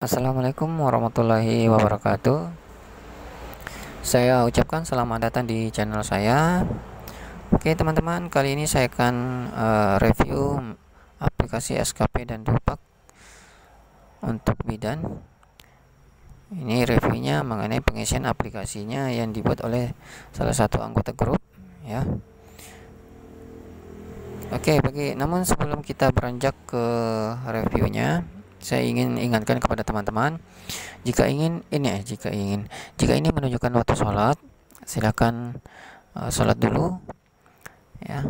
Assalamualaikum warahmatullahi wabarakatuh. Saya ucapkan selamat datang di channel saya. Oke teman-teman, kali ini saya akan review aplikasi SKP dan Dupak untuk bidan. Ini reviewnya mengenai pengisian aplikasinya yang dibuat oleh salah satu anggota grup, ya. Oke, namun sebelum kita beranjak ke reviewnya, saya ingin ingatkan kepada teman-teman, jika ingin menunjukkan waktu sholat, silakan sholat dulu, ya.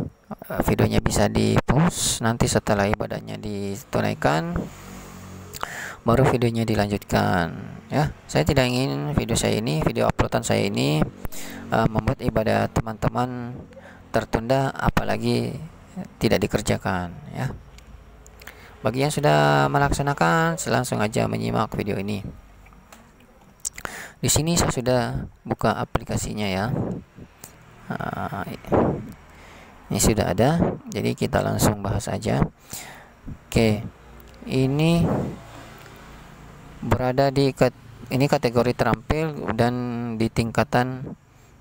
Videonya bisa di-pause, nanti setelah ibadahnya ditunaikan baru videonya dilanjutkan, ya. Saya tidak ingin video uploadan saya ini membuat ibadah teman-teman tertunda, apalagi tidak dikerjakan, ya. Bagi yang sudah melaksanakan, langsung aja menyimak video ini. Di sini saya sudah buka aplikasinya, ya. Ini sudah ada, jadi kita langsung bahas aja. Oke, ini berada di kategori terampil dan di tingkatan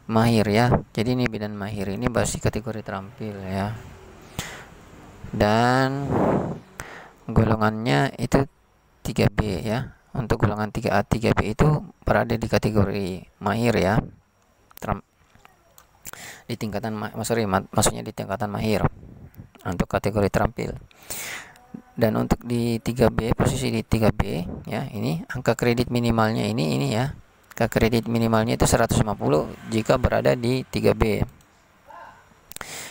mahir, ya. Jadi ini bidan mahir, ini masih kategori terampil, ya. Dan golongannya itu 3B, ya. Untuk golongan 3A 3B itu berada di kategori mahir, ya. Di tingkatan maksudnya di tingkatan mahir untuk kategori terampil. Dan untuk di 3B, posisi di 3B, ya, ini angka kredit minimalnya ini ya. Angka kredit minimalnya itu 150 jika berada di 3B.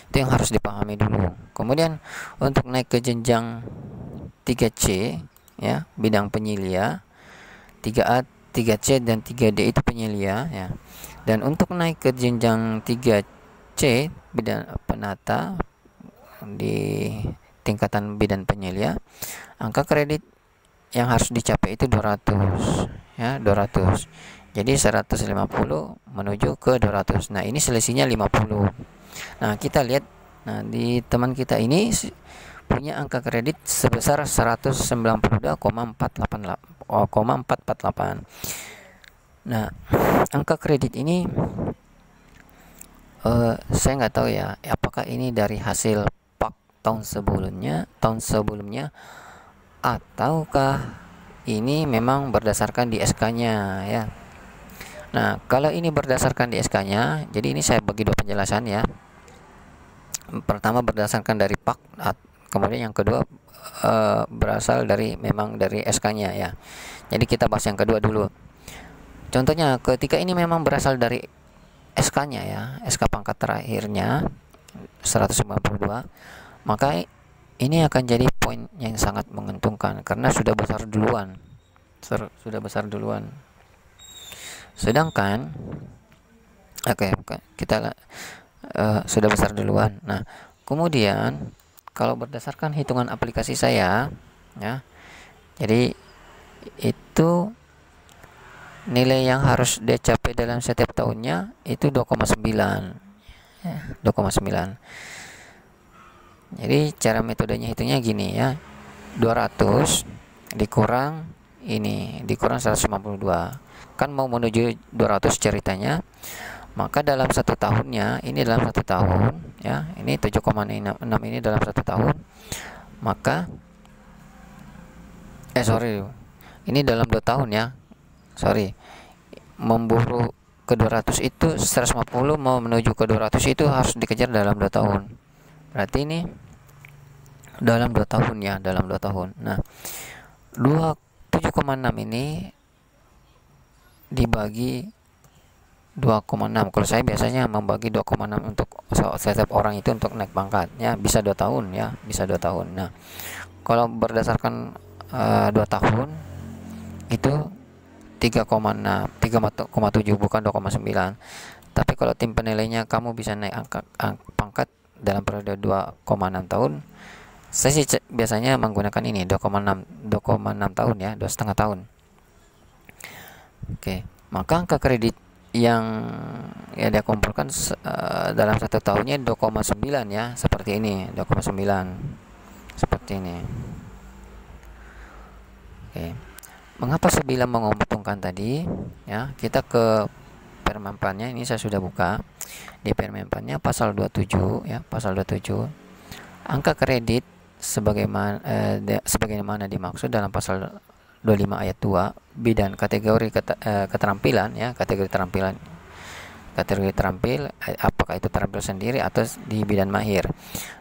Itu yang harus dipahami dulu. Kemudian untuk naik ke jenjang 3C, ya, bidang penyelia, 3A, 3C dan 3D itu penyelia, ya. Dan untuk naik ke jenjang 3C, bidang penata di tingkatan bidan penyelia, angka kredit yang harus dicapai itu 200, ya, 200. Jadi 150 menuju ke 200. Nah, ini selisihnya 50. Nah, kita lihat, nah, di teman kita ini punya angka kredit sebesar 192,448. Nah, angka kredit ini saya nggak tahu, ya, apakah ini dari hasil PAK tahun sebelumnya ataukah ini memang berdasarkan di SK-nya, ya. Nah, kalau ini berdasarkan di SK-nya, jadi ini saya bagi dua penjelasan, ya. Pertama berdasarkan dari PAK, kemudian yang kedua berasal memang dari SK-nya, ya. Jadi kita bahas yang kedua dulu. Contohnya ketika ini memang berasal dari SK-nya, ya, SK pangkat terakhirnya 192, maka ini akan jadi poin yang sangat menguntungkan karena sudah besar duluan. Sedangkan kita sudah besar duluan. Nah, kemudian kalau berdasarkan hitungan aplikasi saya, ya, jadi itu nilai yang harus dicapai dalam setiap tahunnya itu 2,9, ya, 2,9. Jadi cara metodenya hitungnya gini, ya. 200 dikurang 152. Kan mau menuju 200 ceritanya. Maka dalam satu tahunnya, ini dalam satu tahun, ya, ini 7,6 ini dalam satu tahun, maka ini dalam 2 tahun, ya. Memburu ke 200 itu 150 mau menuju ke 200 itu harus dikejar dalam 2 tahun. Berarti ini dalam 2 tahun, ya, dalam 2 tahun. Nah, 7,6 ini dibagi 2,6. Kalau saya biasanya membagi 2,6 untuk setiap orang itu untuk naik pangkat, ya, bisa 2 tahun, ya, bisa 2 tahun. Nah, kalau berdasarkan 2 tahun itu 3,6, 3,7 bukan 2,9. Tapi kalau tim penilainya kamu bisa naik angka pangkat dalam periode 2,6 tahun, saya sih biasanya menggunakan ini 2,6 tahun, ya, 2,5 tahun. Oke, maka angka kredit yang dia kumpulkan dalam satu tahunnya 2,9, ya, seperti ini, 2,9 seperti ini. Oke. Mengapa saya bilang menguntungkan tadi? Ya, kita ke Permenpannya, ini saya sudah buka. Di Permenpannya pasal 27 ya, pasal 27. Angka kredit sebagaimana dimaksud dalam pasal 25 ayat 2 bidang kategori keterampilan ya, kategori terampil, apakah itu terampil sendiri atau di bidang mahir.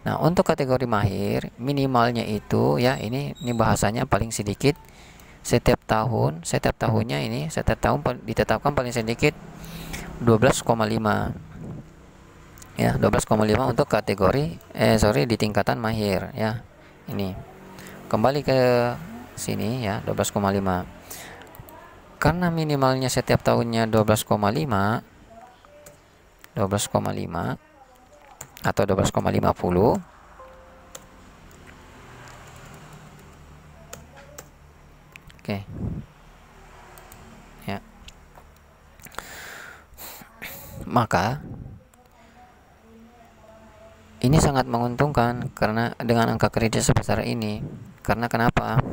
Nah, untuk kategori mahir minimalnya itu ya, ini bahasanya paling sedikit setiap tahun, setiap tahun ditetapkan paling sedikit 12,5 ya, 12,5 untuk kategori di tingkatan mahir ya. Ini kembali ke sini ya, 12,5. Karena minimalnya setiap tahunnya 12,5 atau 12,50, oke ya, maka ini sangat menguntungkan karena dengan angka kredit sebesar ini. Karena kenapa?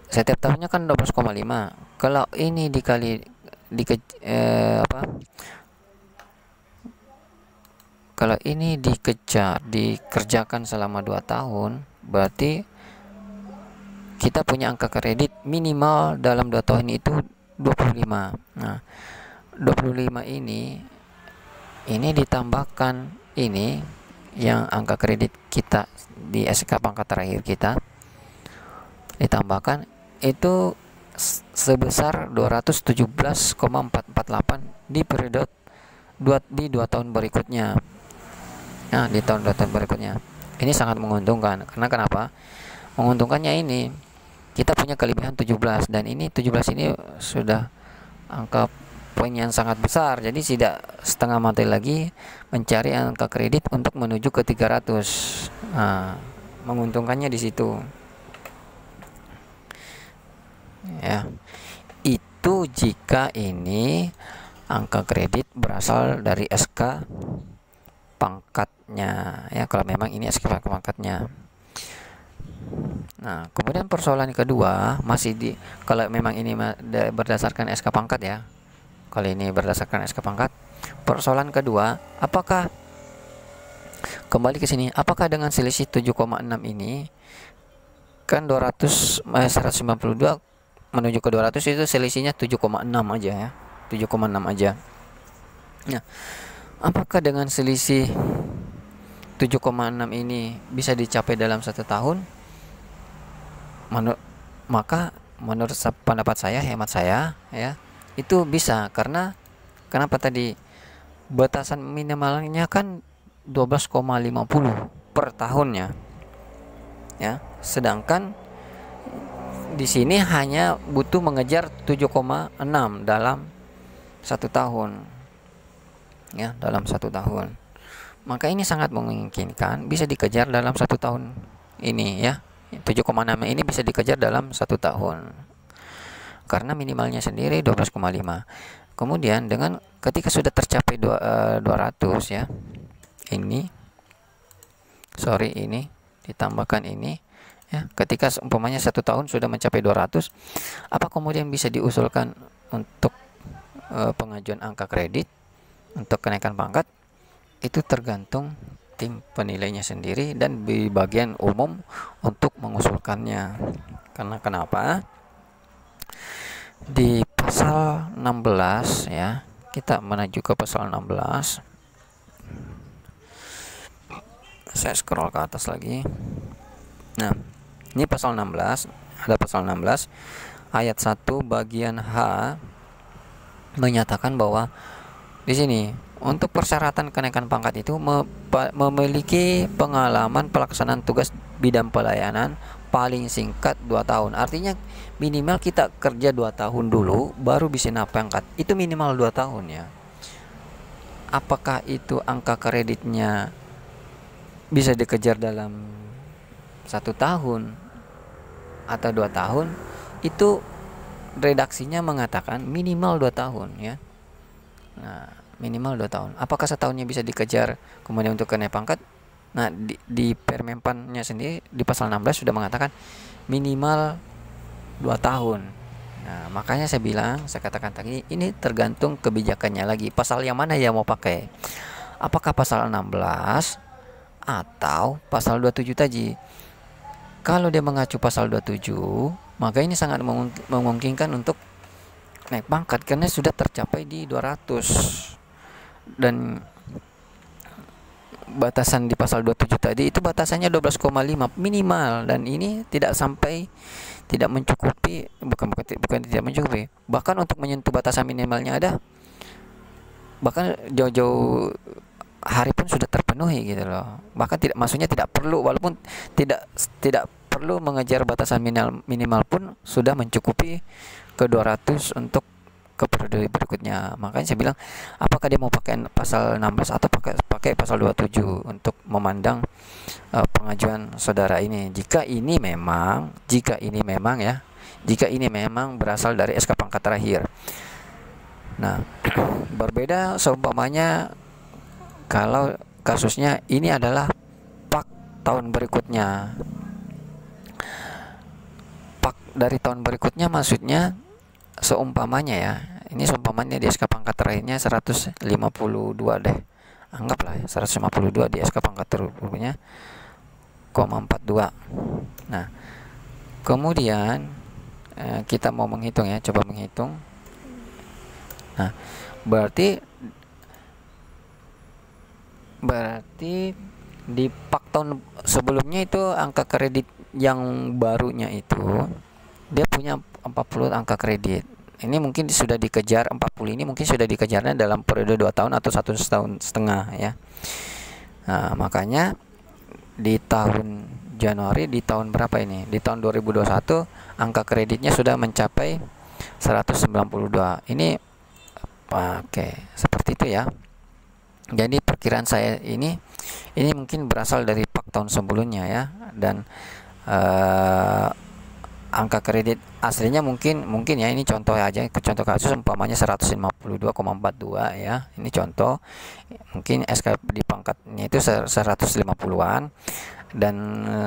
Setiap tahunnya kan 12,5. Kalau ini kalau ini dikerjakan selama 2 tahun, berarti kita punya angka kredit minimal dalam 2 tahun itu 25. Nah, 25 ini ditambahkan ini yang angka kredit kita di SK pangkat terakhir kita ditambahkan itu sebesar 217,448 di periode 2 tahun berikutnya. Nah, di tahun 2 tahun berikutnya ini sangat menguntungkan. Karena kenapa? Menguntungkannya ini kita punya kelebihan 17, dan ini 17 ini sudah angka poin yang sangat besar. Jadi tidak setengah mati lagi mencari angka kredit untuk menuju ke 300. Nah, menguntungkannya di situ. Ya. Itu jika ini angka kredit berasal dari SK pangkatnya ya, kalau memang ini SK pangkatnya. Nah, kemudian persoalan kedua kalau memang ini berdasarkan SK pangkat ya. Kalau ini berdasarkan SK pangkat, persoalan kedua, kembali ke sini, apakah dengan selisih 7,6 ini kan 192 menuju ke 200 itu selisihnya 7,6 aja ya, 7,6 aja. Nah, apakah dengan selisih 7,6 ini bisa dicapai dalam 1 tahun? Maka menurut pendapat saya, hemat saya ya, itu bisa. Karena kenapa tadi? Batasan minimalnya kan 12,50 per tahunnya ya, sedangkan di sini hanya butuh mengejar 7,6 dalam 1 tahun ya, dalam 1 tahun. Maka ini sangat memungkinkan bisa dikejar dalam 1 tahun ini ya. 7,6 ini bisa dikejar dalam 1 tahun karena minimalnya sendiri 12,5. Kemudian dengan ketika sudah tercapai 200 ya, ini ditambahkan ini ya, ketika umpamanya 1 tahun sudah mencapai 200, apa kemudian bisa diusulkan untuk pengajuan angka kredit untuk kenaikan pangkat? Itu tergantung tim penilainya sendiri dan di bagian umum untuk mengusulkannya. Karena kenapa? Di pasal 16 ya, kita menuju ke pasal 16. Saya scroll ke atas lagi. Nah, ini pasal 16, ada pasal 16 ayat 1 bagian H menyatakan bahwa di sini untuk persyaratan kenaikan pangkat itu memiliki pengalaman pelaksanaan tugas bidang pelayanan paling singkat 2 tahun. Artinya minimal kita kerja 2 tahun dulu baru bisa naik pangkat. Itu minimal 2 tahun ya. Apakah itu angka kreditnya bisa dikejar dalam 1 tahun atau 2 tahun? Itu redaksinya mengatakan minimal 2 tahun ya. Nah, minimal 2 tahun. Apakah setahunnya bisa dikejar kemudian untuk naik pangkat? Nah, di Permenpannya sendiri di pasal 16 sudah mengatakan minimal 2 tahun. Nah, makanya saya katakan tadi, ini tergantung kebijakannya lagi. Pasal yang mana yang mau pakai? Apakah pasal 16 atau pasal 27 tadi? Kalau dia mengacu pasal 27, maka ini sangat memungkinkan untuk naik pangkat karena sudah tercapai di 200. Dan batasan di pasal 27 tadi itu batasannya 12,5 minimal, dan ini tidak mencukupi, bukan tidak mencukupi, bahkan untuk menyentuh batasan minimalnya ada, bahkan jauh-jauh hari pun sudah terpenuhi gitu loh. Bahkan tidak, maksudnya tidak perlu, walaupun tidak perlu mengejar batasan minimal pun sudah mencukupi ke 200 untuk ke periode berikutnya. Makanya saya bilang, apakah dia mau pakai pasal 16 atau pakai pasal 27 untuk memandang pengajuan saudara ini. Jika ini memang berasal dari SK pangkat terakhir. Nah, berbeda seumpamanya kalau kasusnya ini adalah pak tahun berikutnya. Pak dari tahun berikutnya maksudnya seumpamanya ya, ini seumpamanya di SK pangkat terakhirnya 152 deh, anggaplah ya, 152 di SK pangkat terburuknya 0,42. Nah, kemudian kita mau menghitung ya, coba menghitung. Nah, berarti di pak tahun sebelumnya itu angka kredit yang barunya itu dia punya 40 angka kredit. Ini mungkin sudah dikejar 40, ini mungkin sudah dikejarnya dalam periode 2 tahun atau 1,5 tahun ya. Nah, makanya di tahun Januari, di tahun berapa ini? Di tahun 2021 angka kreditnya sudah mencapai 192. Ini oke, seperti itu ya. Jadi perkiraan saya ini mungkin berasal dari pak tahun sebelumnya ya, dan angka kredit aslinya mungkin ya, ini contoh aja, contoh kasus umpamanya 152,42 ya, ini contoh, mungkin SK di pangkatnya itu 150-an, dan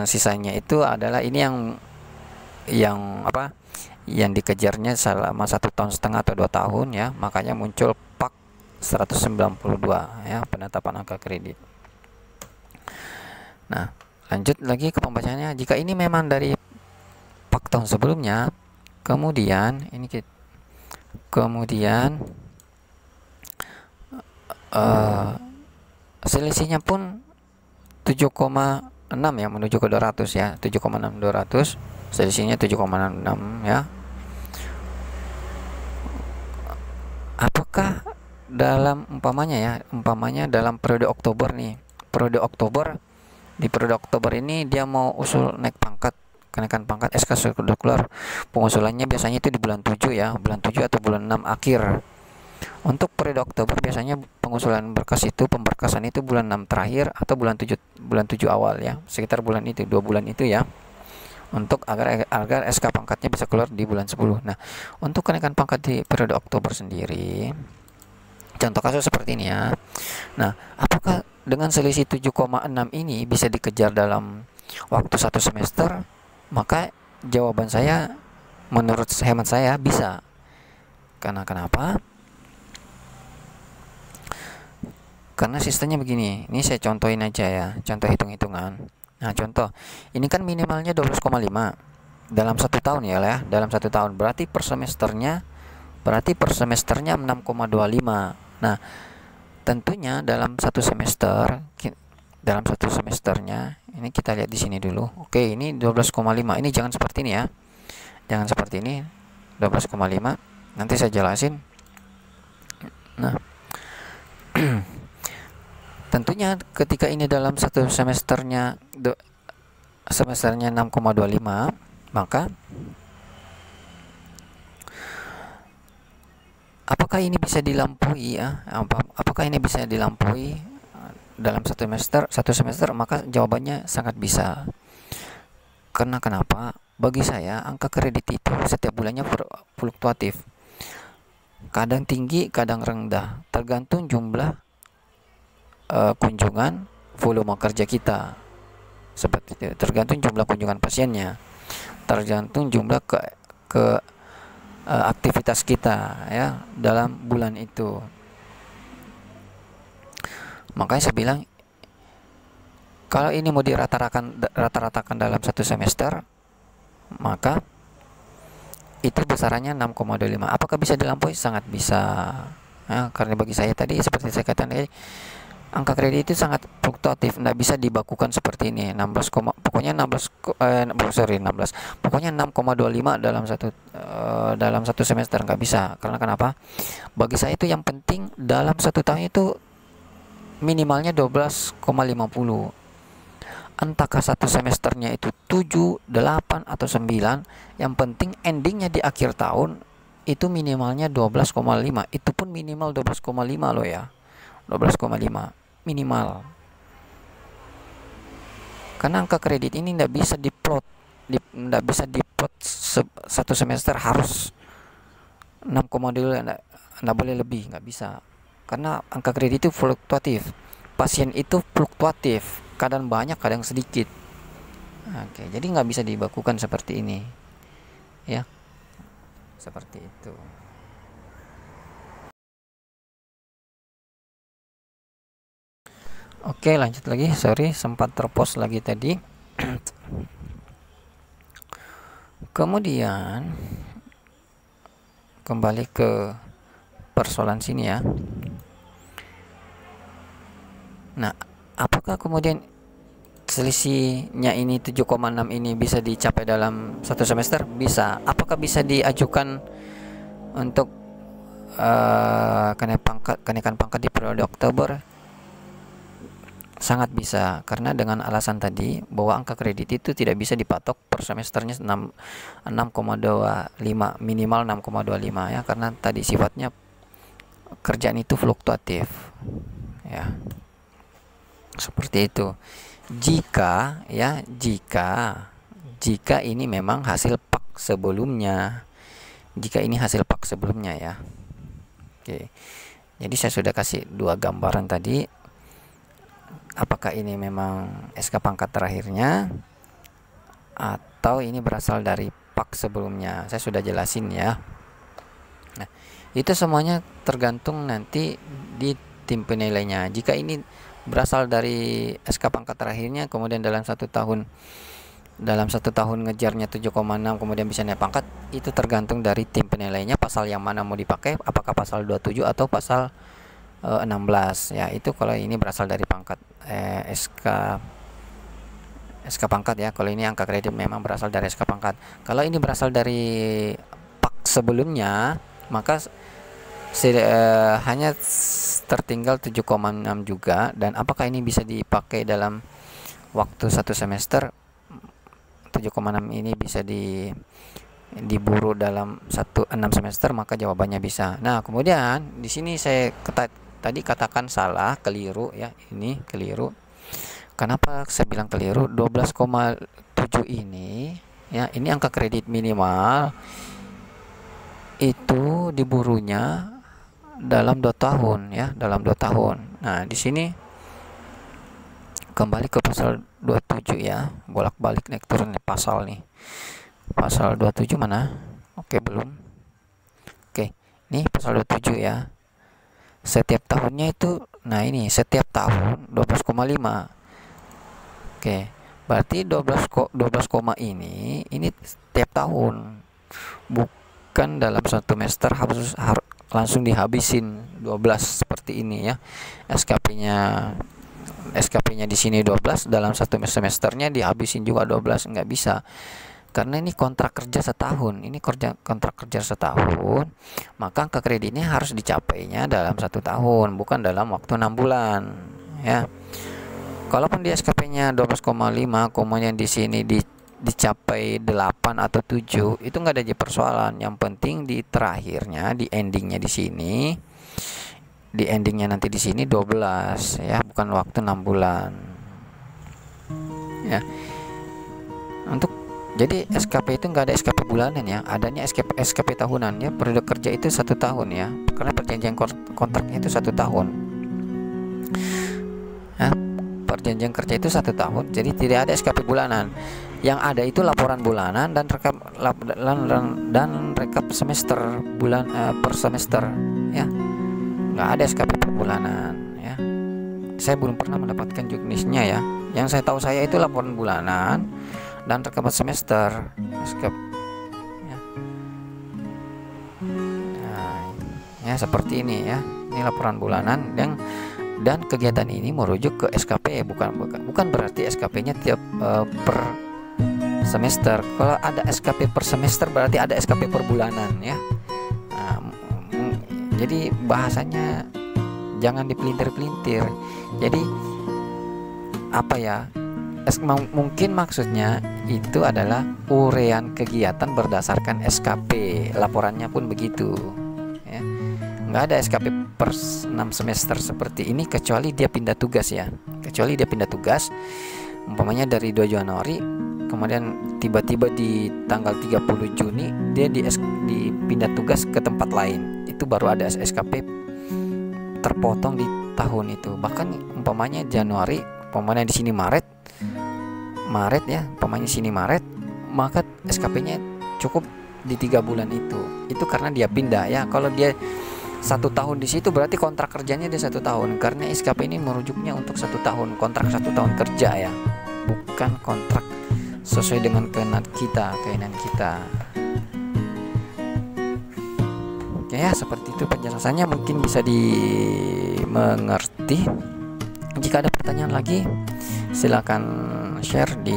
sisanya itu adalah ini yang dikejarnya selama 1,5 tahun atau 2 tahun ya, makanya muncul pak 192 ya, penetapan angka kredit. Nah, lanjut lagi ke pembacaannya. Jika ini memang dari pak tahun sebelumnya, kemudian selisihnya pun 7,6 ya, menuju ke 200 ya, 7,6 200, selisihnya 7,6 ya. Apakah dalam umpamanya dalam periode Oktober nih, di periode Oktober ini dia mau usul naik pangkat, kenaikan pangkat, SK sudah keluar, pengusulannya biasanya itu di bulan 7 ya, bulan 7 atau bulan 6 akhir. Untuk periode Oktober biasanya pengusulan berkas itu, pemberkasan itu bulan 6 terakhir atau bulan 7 awal ya, sekitar bulan itu, 2 bulan itu ya, untuk agar SK pangkatnya bisa keluar di bulan 10. Nah, untuk kenaikan pangkat di periode Oktober sendiri, contoh kasus seperti ini ya. Nah, apakah dengan selisih 7,6 ini bisa dikejar dalam waktu 1 semester? Maka jawaban saya, menurut hemat saya, bisa. Karena kenapa? Karena sistemnya begini. Ini saya contohin aja ya, contoh hitung-hitungan. Nah, contoh, ini kan minimalnya 12,5 dalam 1 tahun ya lah, dalam 1 tahun. Berarti per semesternya 6,25. Nah, tentunya dalam satu semesternya ini kita lihat di sini dulu. Oke, ini 12,5. Ini jangan seperti ini ya. Jangan seperti ini. 12,5. Nanti saya jelasin. Nah, tentunya ketika ini dalam satu semesternya 6,25, maka apakah ini bisa dilampaui ya? Apakah ini bisa dilampaui dalam satu semester? Maka jawabannya sangat bisa. Karena kenapa? Bagi saya angka kredit itu setiap bulannya fluktuatif. Kadang tinggi, kadang rendah, tergantung jumlah kunjungan, volume kerja kita. Seperti itu. Tergantung jumlah kunjungan pasiennya. Tergantung jumlah ke aktivitas kita ya dalam bulan itu. Makanya saya bilang kalau ini mau dirata-ratakan dalam satu semester, maka itu besarannya 6,25. Apakah bisa dilampaui? Sangat bisa. Ya, karena bagi saya tadi seperti saya katakan tadi, angka kredit itu sangat fluktuatif, tidak bisa dibakukan seperti ini. 16, pokoknya 16, pokoknya 6,25 dalam satu semester, nggak bisa. Karena kenapa? Bagi saya itu yang penting dalam satu tahun itu minimalnya 12,50. Entahkah satu semesternya itu 7, 8 atau 9, yang penting endingnya di akhir tahun itu minimalnya 12,5. Itu pun minimal 12,5 loh ya. 12,5 minimal. Karena angka kredit ini tidak bisa diplot, satu semester harus 6,2, tidak boleh lebih, nggak bisa. Karena angka kredit itu fluktuatif. Pasien itu fluktuatif, kadang banyak, kadang sedikit. Oke, jadi nggak bisa dibakukan seperti ini, ya, seperti itu. Oke, lanjut lagi. Sorry, sempat terpos lagi tadi. Kemudian kembali ke persoalan sini ya. Nah, apakah kemudian selisihnya ini 7,6 ini bisa dicapai dalam satu semester? Bisa. Apakah bisa diajukan untuk kenaikan pangkat di periode Oktober? Sangat bisa, karena dengan alasan tadi bahwa angka kredit itu tidak bisa dipatok per semesternya 6,25, minimal 6,25 ya, karena tadi sifatnya kerjaan itu fluktuatif ya. Seperti itu. Jika ini memang hasil pak sebelumnya. Jika ini hasil pak sebelumnya ya. Oke. Jadi saya sudah kasih dua gambaran tadi. Apakah ini memang SK pangkat terakhirnya atau ini berasal dari pak sebelumnya. Saya sudah jelasin ya. Nah, itu semuanya tergantung nanti di tim penilainya. Jika ini berasal dari SK pangkat terakhirnya, kemudian dalam satu tahun ngejarnya 7,6, kemudian bisa naik pangkat, itu tergantung dari tim penilainya pasal yang mana mau dipakai, apakah pasal 27 atau pasal 16 ya. Itu kalau ini berasal dari pangkat SK pangkat ya. Kalau ini angka kredit memang berasal dari SK pangkat. Kalau ini berasal dari pak sebelumnya, maka hanya tertinggal 7,6 juga. Dan apakah ini bisa dipakai dalam waktu satu semester? 7,6 ini bisa diburu dalam 6 semester, maka jawabannya bisa. Nah, kemudian di sini saya tadi katakan salah, keliru ya. Ini keliru. Kenapa saya bilang keliru? 12,7 ini ya, ini angka kredit minimal itu diburunya dalam 2 tahun ya, dalam 2 tahun. Nah, di sini kembali ke pasal 27 ya, bolak-balik naik turun nih pasal nih. Pasal 27 mana? Oke, belum. Oke, ini pasal 27 ya. Setiap tahunnya itu, nah ini setiap tahun 12,5. Oke, berarti 12, ini setiap tahun. Bukan dalam satu semester harus langsung dihabisin 12 seperti ini ya. SKP-nya di sini 12, dalam satu semesternya dihabisin juga 12, nggak bisa. Karena ini kontrak kerja setahun, kontrak kerja setahun, maka angka kreditnya harus dicapainya dalam 1 tahun, bukan dalam waktu 6 bulan ya. Kalaupun di SKP-nya 12,5, kemudian di sini dicapai 8 atau 7, itu nggak ada persoalan. Yang penting di terakhirnya, di endingnya di sini, nanti di sini 12 ya, bukan waktu 6 bulan ya. Jadi SKP itu nggak ada SKP bulanan ya, adanya SKP tahunan ya. Periode kerja itu 1 tahun ya, karena perjanjian kontraknya itu 1 tahun ya. Perjanjian kerja itu 1 tahun, jadi tidak ada SKP bulanan. Yang ada itu laporan bulanan dan rekap semester bulan per semester ya. Nggak ada SKP per bulanan ya. Saya belum pernah mendapatkan jenisnya ya. Yang saya tahu saya itu laporan bulanan dan rekap semester SKP ya. Nah, ya seperti ini ya. Ini laporan bulanan dan kegiatan ini merujuk ke SKP, bukan berarti SKP-nya tiap per semester. Kalau ada SKP per semester berarti ada SKP per bulanan ya. Nah, jadi bahasanya jangan dipelintir-pelintir. Jadi apa ya? Mungkin maksudnya itu adalah urean kegiatan berdasarkan SKP. Laporannya pun begitu. Ya. Nggak ada SKP per 6 semester seperti ini kecuali dia pindah tugas ya. Kecuali dia pindah tugas, umpamanya dari 2 Januari kemudian tiba-tiba di tanggal 30 Juni dia dipindah tugas ke tempat lain. Itu baru ada SKP terpotong di tahun itu. Bahkan umpamanya Januari, umpamanya di sini Maret ya, umpamanya sini Maret, maka SKP-nya cukup di 3 bulan itu. Itu karena dia pindah ya. Kalau dia 1 tahun di situ berarti kontrak kerjanya dia 1 tahun, karena SKP ini merujuknya untuk 1 tahun, kontrak 1 tahun kerja ya, bukan kontrak sesuai dengan keinginan kita. Oke ya, seperti itu penjelasannya, mungkin bisa dimengerti. Jika ada pertanyaan lagi silakan share di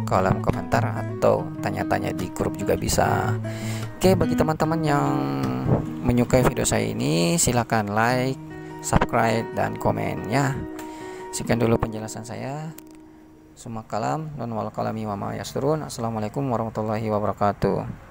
kolom komentar atau tanya-tanya di grup juga bisa. Oke, bagi teman-teman yang menyukai video saya ini silakan like, subscribe, dan komen ya. Sekian dulu penjelasan saya. Summa kalam dan wal kalami wa ma yasturun. Assalamualaikum warahmatullahi wabarakatuh.